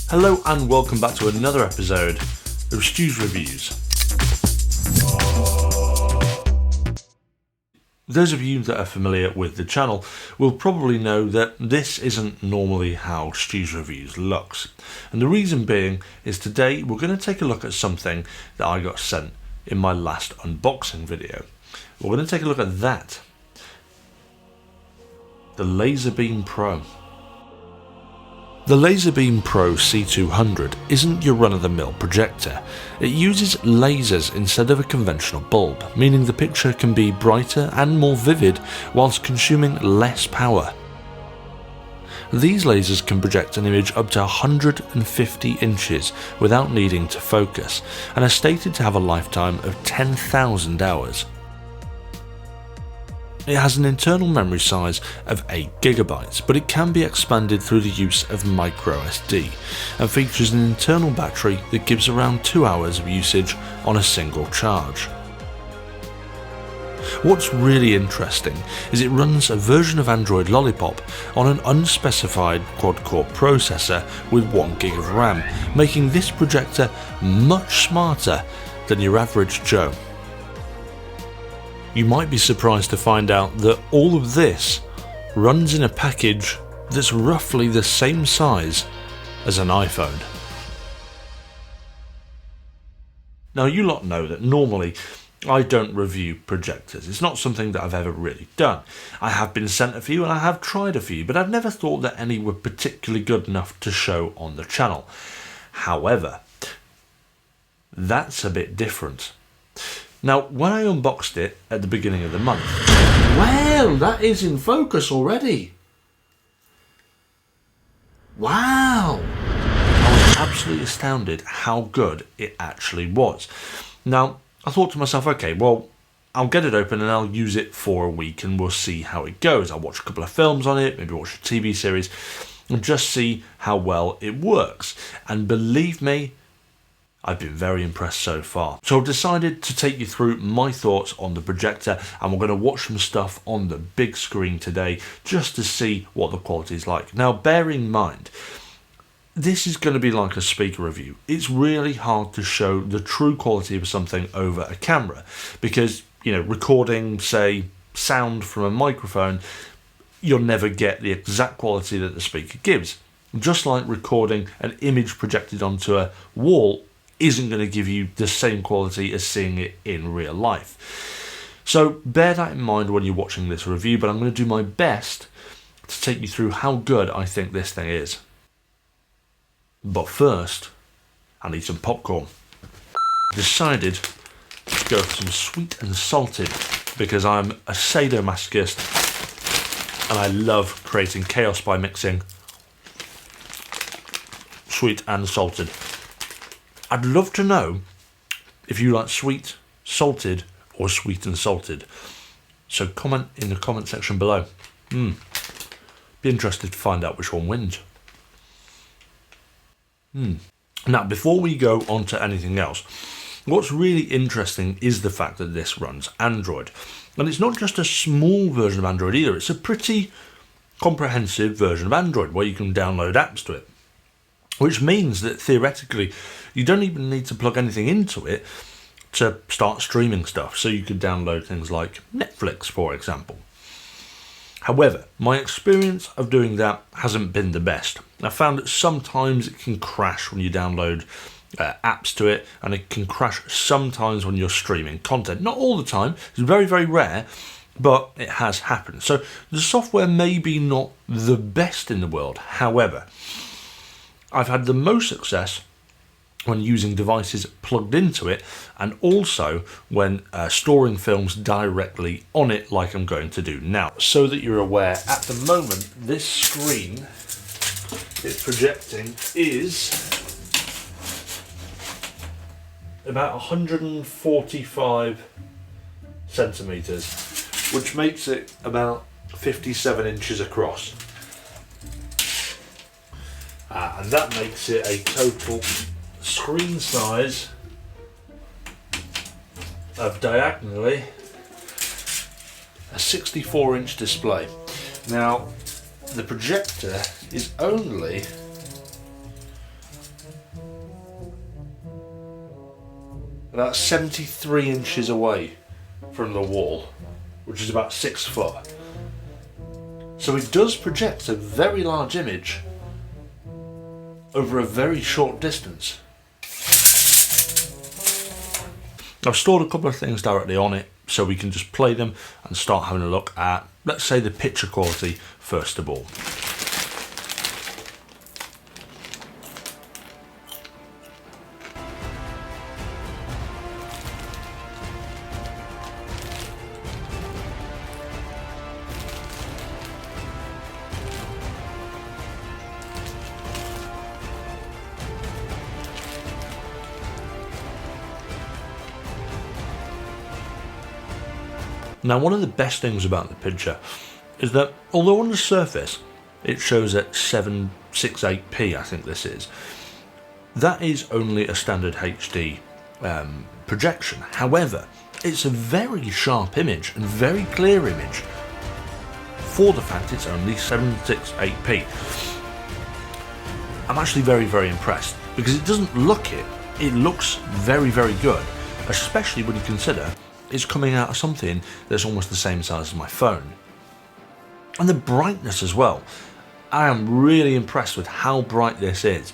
Hello and welcome back to another episode of Stu's Reviews. Those of you that are familiar with the channel will probably know that this isn't normally how Stu's Reviews looks. And the reason being is today we're going to take a look at something that I got sent in my last unboxing video. We're going to take a look at that. The LaserBeam Pro. The LaserBeam Pro C200 isn't your run-of-the-mill projector. It uses lasers instead of a conventional bulb, meaning the picture can be brighter and more vivid whilst consuming less power. These lasers can project an image up to 150 inches without needing to focus, and are stated to have a lifetime of 10,000 hours. It has an internal memory size of 8GB, but it can be expanded through the use of microSD, and features an internal battery that gives around 2 hours of usage on a single charge. What's really interesting is it runs a version of Android Lollipop on an unspecified quad-core processor with 1GB of RAM, making this projector much smarter than your average Joe. You might be surprised to find out that all of this runs in a package that's roughly the same size as an iPhone. Now you lot know that normally I don't review projectors. It's not something that I've ever really done. I have been sent a few and I have tried a few, but I've never thought that any were particularly good enough to show on the channel. However, that's a bit different. Now, when I unboxed it at the beginning of the month, well, that is in focus already. Wow! I was absolutely astounded how good it actually was. Now, I thought to myself, okay, well, I'll get it open and I'll use it for a week and we'll see how it goes. I'll watch a couple of films on it, maybe watch a TV series, and just see how well it works. And believe me, I've been very impressed so far. So I've decided to take you through my thoughts on the projector, and we're going to watch some stuff on the big screen today just to see what the quality is like. Now, bear in mind, this is going to be like a speaker review. It's really hard to show the true quality of something over a camera because, you know, recording, say, sound from a microphone, you'll never get the exact quality that the speaker gives. Just like recording an image projected onto a wall isn't going to give you the same quality as seeing it in real life. So bear that in mind when you're watching this review, but I'm going to do my best to take you through how good I think this thing is. But first, I need some popcorn. Decided to go for some sweet and salted because I'm a sadomasochist and I love creating chaos by mixing sweet and salted. I'd love to know if you like sweet, salted, or sweet and salted. So comment in the comment section below. Be interested to find out which one wins. Now, before we go on to anything else, what's really interesting is the fact that this runs Android. And it's not just a small version of Android either, it's a pretty comprehensive version of Android where you can download apps to it. Which means that theoretically, you don't even need to plug anything into it to start streaming stuff. So you could download things like Netflix, for example. However, my experience of doing that hasn't been the best. I found that sometimes it can crash when you download apps to it, and it can crash sometimes when you're streaming content. Not all the time, it's very, very rare, but it has happened. So the software may be not the best in the world. However, I've had the most success when using devices plugged into it, and also when storing films directly on it like I'm going to do now. So that you're aware, at the moment this screen it's projecting is about 145 centimeters, which makes it about 57 inches across. And that makes it a total screen size of diagonally a 64-inch display. Now, the projector is only about 73 inches away from the wall, which is about 6 foot. So it does project a very large image over a very short distance. I've stored a couple of things directly on it so we can just play them and start having a look at, let's say, the picture quality first of all. Now, one of the best things about the picture is that although on the surface it shows at 768p, I think this is, that is only a standard HD projection. However, it's a very sharp image and very clear image for the fact it's only 768p. I'm actually very, very impressed because it doesn't look it. It looks very, very good, especially when you consider it's coming out of something that's almost the same size as my phone. And the brightness as well. I am really impressed with how bright this is.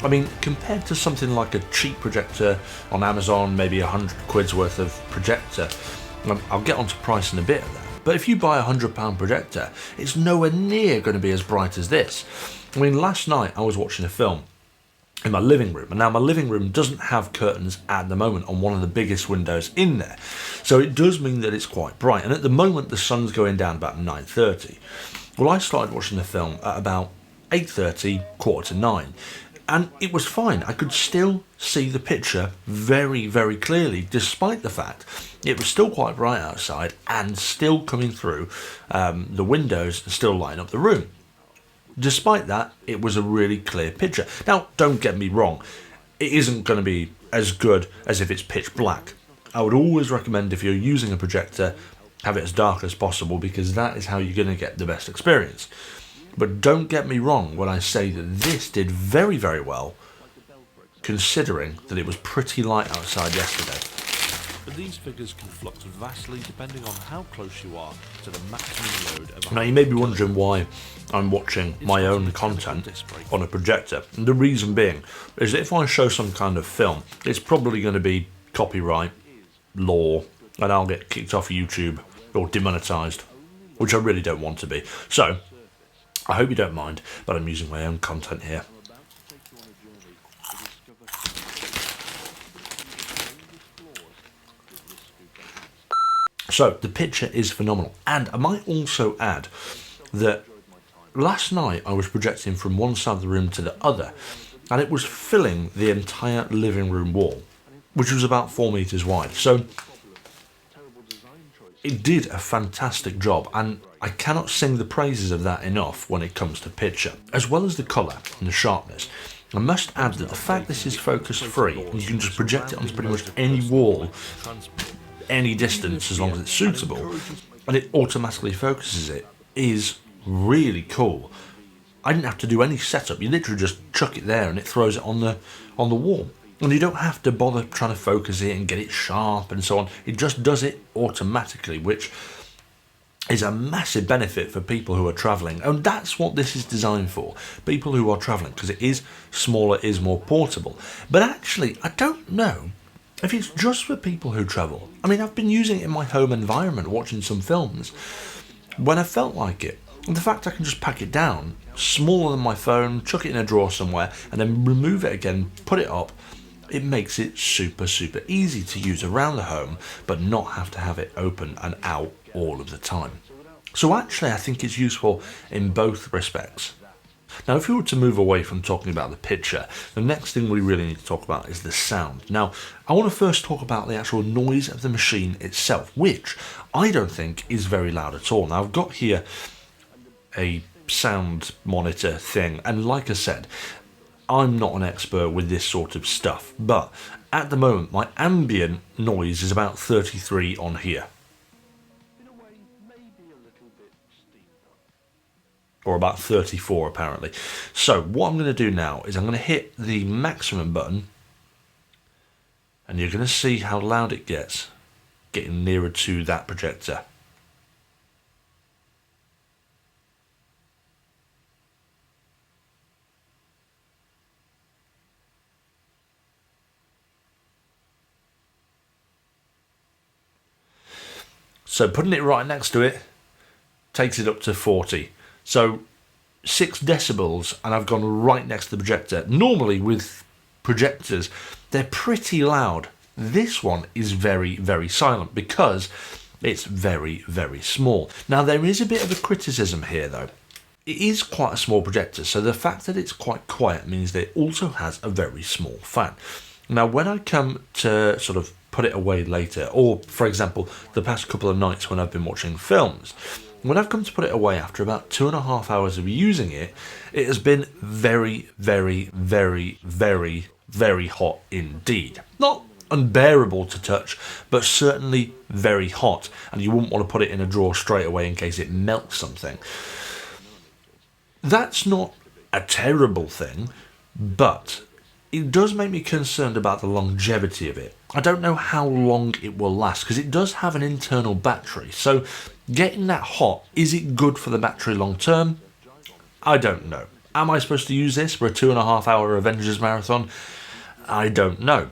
I mean, compared to something like a cheap projector on Amazon, maybe 100 quid's worth of projector, I'll get onto price in a bit of that. But if you buy a £100 projector, it's nowhere near going to be as bright as this. I mean, last night I was watching a film in my living room, and now my living room doesn't have curtains at the moment on one of the biggest windows in there, so it does mean that it's quite bright, and at the moment the sun's going down about 9:30. Well, I started watching the film at about 8:30, 8:45, and it was fine. I could still see the picture very, very clearly, despite the fact it was still quite bright outside and still coming through the windows and still lighting up the room. Despite that, it was a really clear picture. Now, don't get me wrong, it isn't going to be as good as if it's pitch black. I would always recommend, if you're using a projector, have it as dark as possible, because that is how you're going to get the best experience. But don't get me wrong when I say that this did very, very well, considering that it was pretty light outside yesterday. But these figures can flux vastly depending on how close you are to the maximum load of... Now, you may be wondering why I'm watching my own content on a projector. And the reason being is that if I show some kind of film, it's probably going to be copyright, law, and I'll get kicked off YouTube or demonetized, which I really don't want to be. So, I hope you don't mind, but I'm using my own content here. So, the picture is phenomenal. And I might also add that last night I was projecting from one side of the room to the other, and it was filling the entire living room wall, which was about 4 meters wide. So, it did a fantastic job, and I cannot sing the praises of that enough when it comes to picture. As well as the colour and the sharpness, I must add that the fact this is focus free, and you can just project it onto pretty much any wall, any distance, as long as it's suitable, and it automatically focuses it, is really cool. I didn't have to do any setup. You literally just chuck it there and it throws it on the wall. And you don't have to bother trying to focus it and get it sharp and so on. It just does it automatically, which is a massive benefit for people who are travelling. And that's what this is designed for. People who are travelling, because it is smaller, it is more portable. But actually, I don't know if it's just for people who travel. I mean, I've been using it in my home environment, watching some films, when I felt like it. And the fact I can just pack it down, smaller than my phone, chuck it in a drawer somewhere, and then remove it again, put it up, it makes it super, super easy to use around the home, but not have to have it open and out all of the time. So actually, I think it's useful in both respects. Now, if we were to move away from talking about the picture, the next thing we really need to talk about is the sound. Now, I want to first talk about the actual noise of the machine itself, which I don't think is very loud at all. Now, I've got here a sound monitor thing, and like I said, I'm not an expert with this sort of stuff, but at the moment my ambient noise is about 33 on here. Or about 34 apparently. So what I'm going to do now is I'm going to hit the maximum button, And you're going to see how loud it gets getting nearer to that projector. So putting it right next to it takes it up to 40. So 6 decibels, and I've gone right next to the projector. Normally with projectors, they're pretty loud. This one is very, very silent because it's very, very small. Now there is a bit of a criticism here though. It is quite a small projector, so the fact that it's quite quiet means that it also has a very small fan. Now when I come to sort of put it away later, or for example the past couple of nights when I've been watching films, when I've come to put it away after about 2.5 hours of using it, it has been very, very, very, very, very hot indeed. Not unbearable to touch, but certainly very hot, and you wouldn't want to put it in a drawer straight away in case it melts something. That's not a terrible thing, but it does make me concerned about the longevity of it. I don't know how long it will last, because it does have an internal battery, so getting that hot, is it good for the battery long term? I don't know. Am I supposed to use this for a 2.5 hour Avengers marathon? I don't know.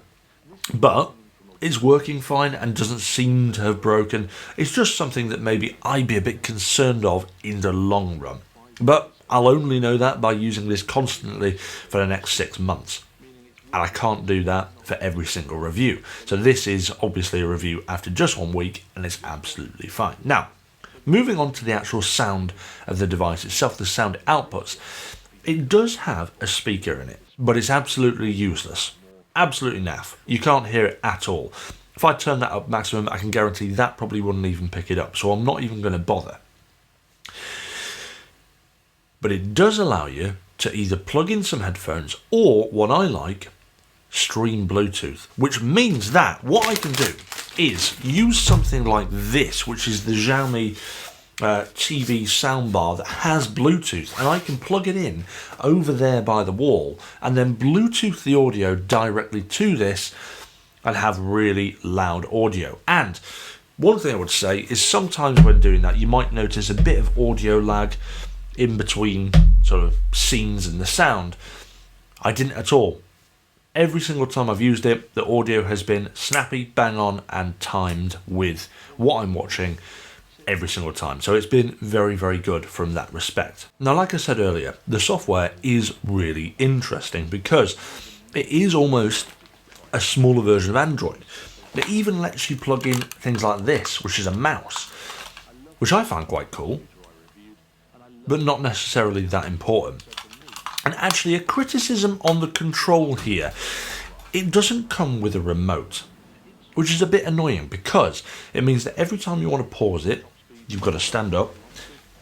But it's working fine and doesn't seem to have broken. It's just something that maybe I'd be a bit concerned of in the long run. But I'll only know that by using this constantly for the next 6 months. And I can't do that for every single review. So this is obviously a review after just 1 week, and it's absolutely fine. Now, moving on to the actual sound of the device itself, the sound it outputs. It does have a speaker in it, but it's absolutely useless. Absolutely naff. You can't hear it at all. If I turn that up maximum, I can guarantee that probably wouldn't even pick it up, so I'm not even going to bother. But it does allow you to either plug in some headphones, or what I like, stream Bluetooth, which means that what I can do is use something like this, which is the Xiaomi TV soundbar that has Bluetooth, and I can plug it in over there by the wall and then Bluetooth the audio directly to this and have really loud audio. And one thing I would say is sometimes when doing that you might notice a bit of audio lag in between sort of scenes and the sound. I didn't at all. Every single time I've used it, the audio has been snappy, bang on, and timed with what I'm watching every single time. So it's been very, very good from that respect. Now, like I said earlier, the software is really interesting because it is almost a smaller version of Android. It even lets you plug in things like this, which is a mouse, which I find quite cool, but not necessarily that important. And actually, a criticism on the control here, it doesn't come with a remote, which is a bit annoying because it means that every time you want to pause it, you've got to stand up,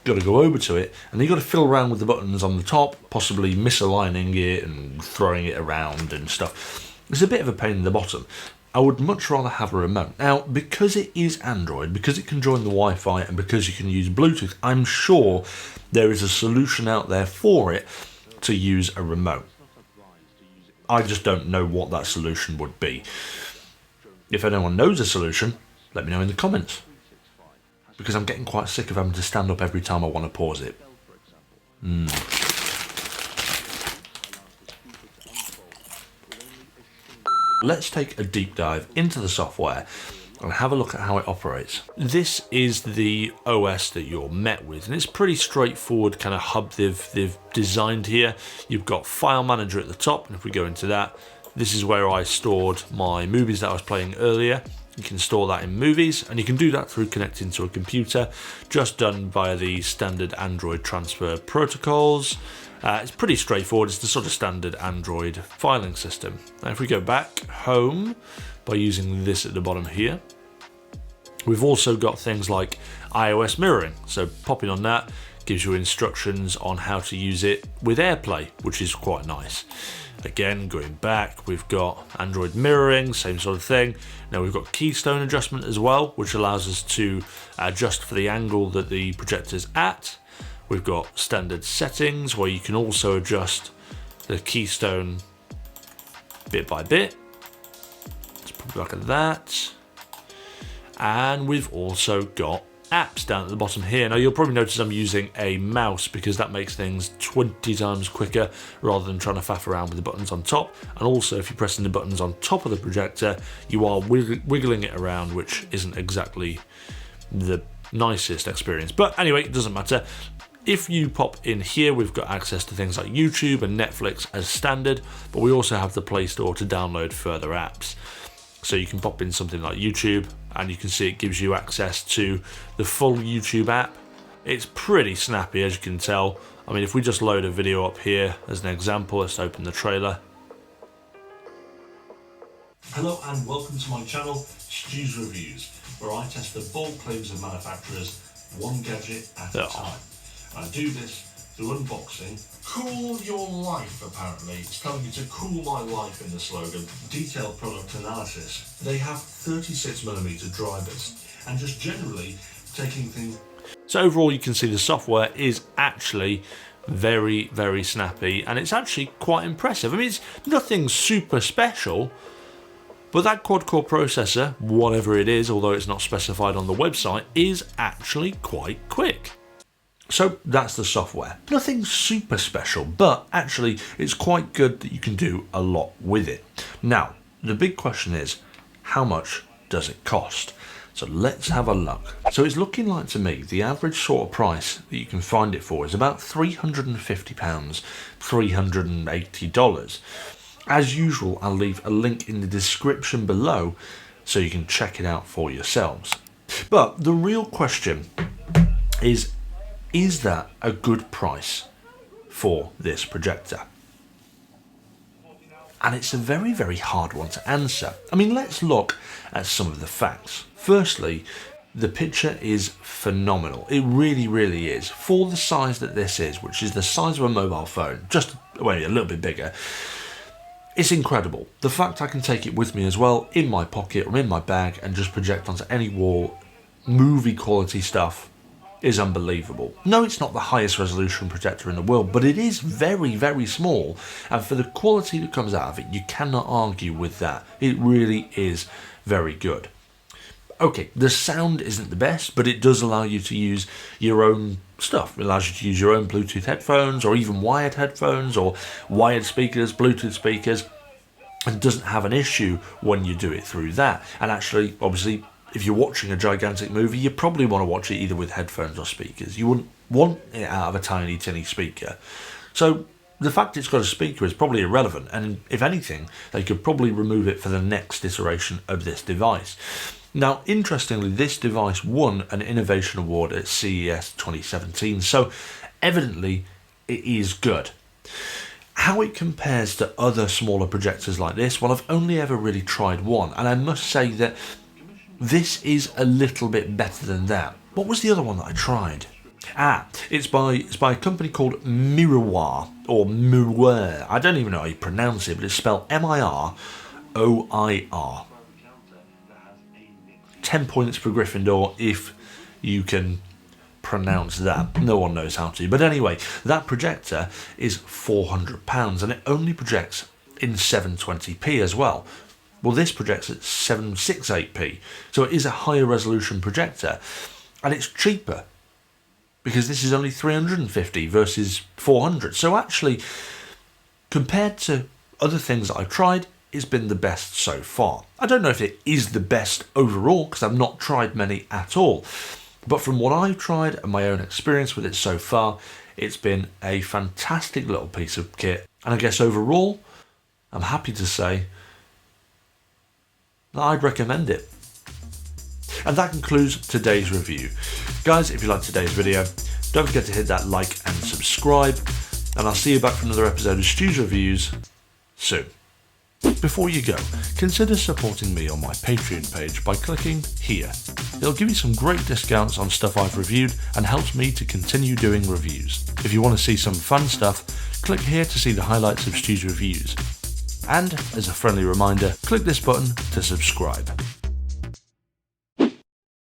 you've got to go over to it, and then you've got to fiddle around with the buttons on the top, possibly misaligning it and throwing it around and stuff. It's a bit of a pain in the bottom. I would much rather have a remote. Now, because it is Android, because it can join the Wi-Fi, and because you can use Bluetooth, I'm sure there is a solution out there for it to use a remote. I just don't know what that solution would be. If anyone knows a solution, let me know in the comments, because I'm getting quite sick of having to stand up every time I want to pause it. Let's take a deep dive into the software and have a look at how it operates. This is the OS that you're met with, and it's pretty straightforward kind of hub they've designed here. You've got File Manager at the top, and if we go into that, this is where I stored my movies that I was playing earlier. You can store that in Movies, and you can do that through connecting to a computer, just done via the standard Android transfer protocols. It's pretty straightforward. It's the sort of standard Android filing system. Now if we go back home by using this at the bottom here, we've also got things like iOS mirroring. So popping on that gives you instructions on how to use it with AirPlay, which is quite nice. Again, going back, we've got Android mirroring, same sort of thing. Now we've got Keystone Adjustment as well, which allows us to adjust for the angle that the projector's at. We've got standard settings where you can also adjust the keystone bit by bit. Let's Look at that. And we've also got apps down at the bottom here. Now you'll probably notice I'm using a mouse because that makes things 20 times quicker rather than trying to faff around with the buttons on top. And also if you're pressing the buttons on top of the projector, you are wiggling it around, which isn't exactly the nicest experience. But anyway, it doesn't matter. If you pop in here, we've got access to things like YouTube and Netflix as standard, but we also have the Play Store to download further apps. So you can pop in something like YouTube and you can see it gives you access to the full YouTube app. It's pretty snappy, as you can tell. I mean, if we just load a video up here as an example, let's open the trailer. Hello and welcome to my channel, Stu's Reviews, where I test the bold claims of manufacturers, one gadget at a time. I do this through unboxing. Cool your life, apparently. It's telling you to cool my life in the slogan. Detailed product analysis. They have 36mm drivers and just generally taking things. So overall you can see the software is actually very, very snappy and it's actually quite impressive. I mean, it's nothing super special, but that quad-core processor, whatever it is, although it's not specified on the website, is actually quite quick. So that's the software. Nothing super special, but actually it's quite good that you can do a lot with it. Now, the big question is, how much does it cost? So let's have a look. So it's looking like to me, the average sort of price that you can find it for is about £350, $380. As usual, I'll leave a link in the description below so you can check it out for yourselves. But the real question is that a good price for this projector? And it's a very, very hard one to answer. I mean, let's look at some of the facts. Firstly, the picture is phenomenal. It really, really is. For the size that this is, which is the size of a mobile phone, just well, a little bit bigger, it's incredible. The fact I can take it with me as well, in my pocket or in my bag, and just project onto any wall, movie quality stuff, is unbelievable. No, it's not the highest resolution projector in the world, but it is very, very small, and for the quality that comes out of it, you cannot argue with that. It really is very good. Okay, the sound isn't the best, but it does allow you to use your own stuff. It allows you to use your own Bluetooth headphones, or even wired headphones, or wired speakers, Bluetooth speakers, and doesn't have an issue when you do it through that. And actually, obviously, if you're watching a gigantic movie, you probably want to watch it either with headphones or speakers. You wouldn't want it out of a tiny, tinny speaker. So the fact it's got a speaker is probably irrelevant, and if anything, they could probably remove it for the next iteration of this device. Now, interestingly, this device won an Innovation Award at CES 2017, so evidently it is good. How it compares to other smaller projectors like this, well, I've only ever really tried one, and I must say that this is a little bit better than that. What was the other one that I tried? It's by a company called Miroir, or Miroir. I don't even know how you pronounce it, but it's spelled Miroir. 10 points per Gryffindor if you can pronounce that. No one knows how to. But anyway, that projector is £400 and it only projects in 720p as well. Well, this projects at 768p, so it is a higher resolution projector, and it's cheaper because this is only 350 versus 400. So actually, compared to other things that I've tried, it's been the best so far. I don't know if it is the best overall because I've not tried many at all, but from what I've tried and my own experience with it so far, it's been a fantastic little piece of kit. And I guess overall, I'm happy to say that I'd recommend it. And that concludes today's review. Guys, if you liked today's video, don't forget to hit that like and subscribe, and I'll see you back for another episode of Stu's Reviews soon. Before you go, consider supporting me on my Patreon page by clicking here. It'll give you some great discounts on stuff I've reviewed and helps me to continue doing reviews. If you want to see some fun stuff, click here to see the highlights of Stu's Reviews. And, as a friendly reminder, click this button to subscribe.